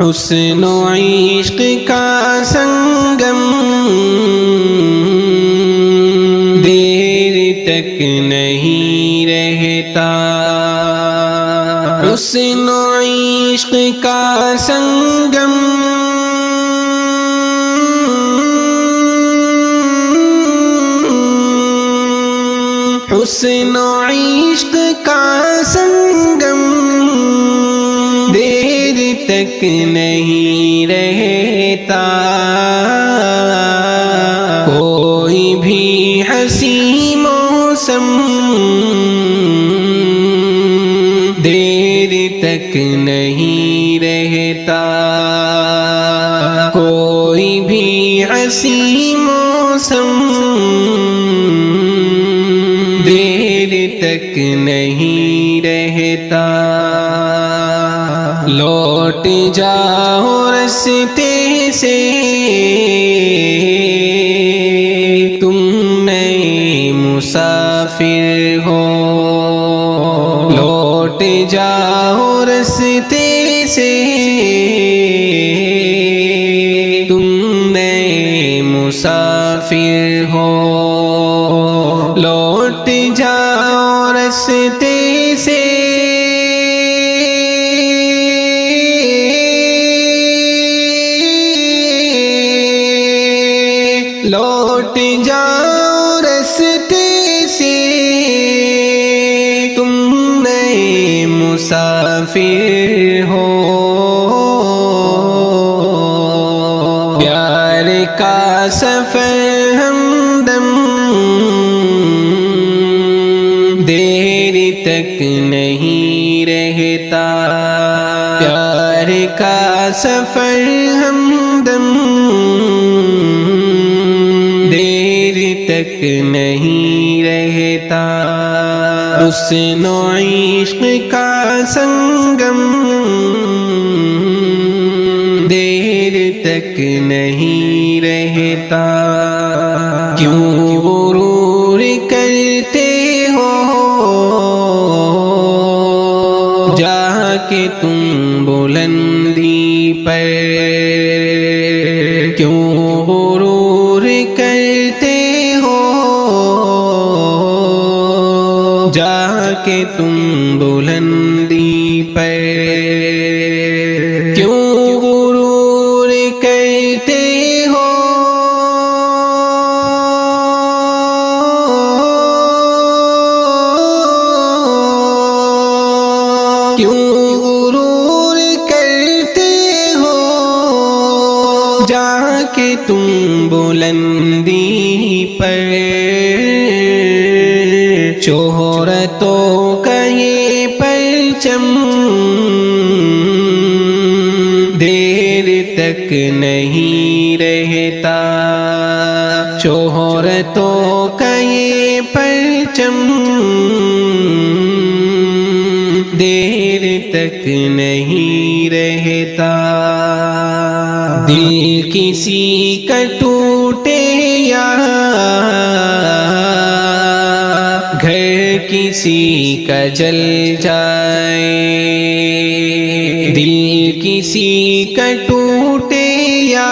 حسن و عشق کا سنگم دیر تک نہیں رہتا، حسن و عشق کا سنگم حسن و عشق کا سنگم دیر تک نہیں رہتا، کوئی بھی حسین موسم دیر تک نہیں رہتا، کوئی بھی حسین موسم دیر تک نہیں رہتا، لوٹ جاؤ رستے سے تم نئے مسافر ہو، لوٹ جاؤ رستے سے تم نئے مسافر ہو، لوٹ جاؤ رستے سے لوٹ جاؤ رستے سے تم نئے مسافر ہو، پیار کا سفر ہمدم دیر تک نہیں رہتا، پیار کا سفر ہمدم دیر تک نہیں رہتا، حسن و عشق کا سنگم دیر تک نہیں رہتا، کیوں غرور کرتے ہو جا کے تم بلندی پر، کیوں غرور کرتے ہو جا کے تم بلندی پر، کیوں غرور کرتے ہو کیوں غرور کرتے ہو جا کے تم بلندی پر، شہرتوں کا یہ پرچم دیر تک نہیں رہتا، شہرتوں کا یہ پرچم دیر تک نہیں رہتا، دل کسی کا ٹوٹے یا گھر کسی کا جل جائے، دل کسی کا ٹوٹے یا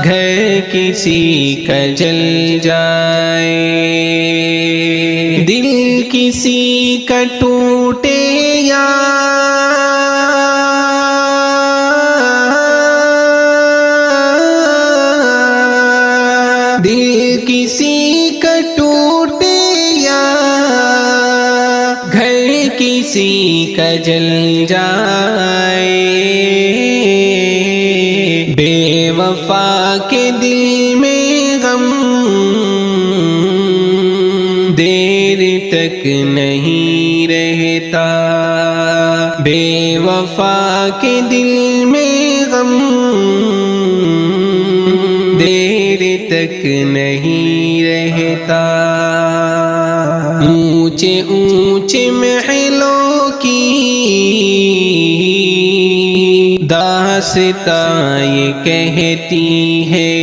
گھر کسی کا جل جائے، دل کسی کا ٹوٹے یا دل کسی کا ٹوٹے یا گھر کسی کا جل جائے، بے وفا کے دل میں غم دیر تک نہیں رہتا، بے وفا کے دل میں غم دیر تک نہیں رہتا، اونچے اونچے محلوں کی داستاں یہ کہتی ہے،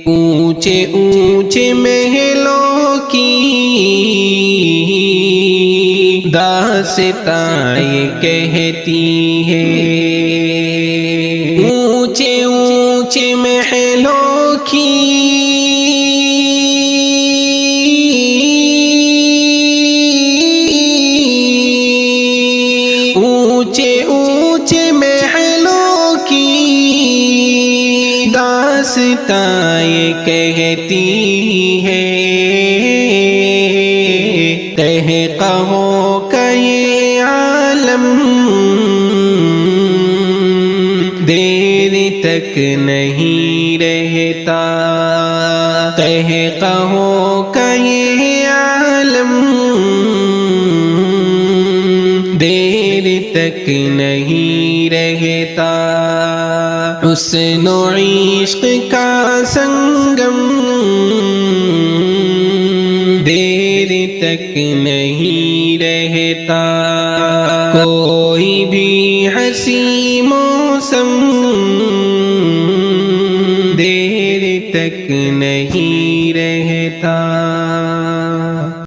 اونچے اونچے محلوں کی داستاں یہ کہتی ہے، اونچے اونچے محلوں کی اونچے اونچے محلوں کی داستاں یہ کہتی ہے، کہوں کا یہ عالم دیر تک نہیں رہتا، کہوں کا یہ عالم دیر تک نہیں رہتا، حسن و عشق کا سنگم دیر تک نہیں رہتا، کوئی بھی ہنسی موسم دیر تک نہیں رہتا۔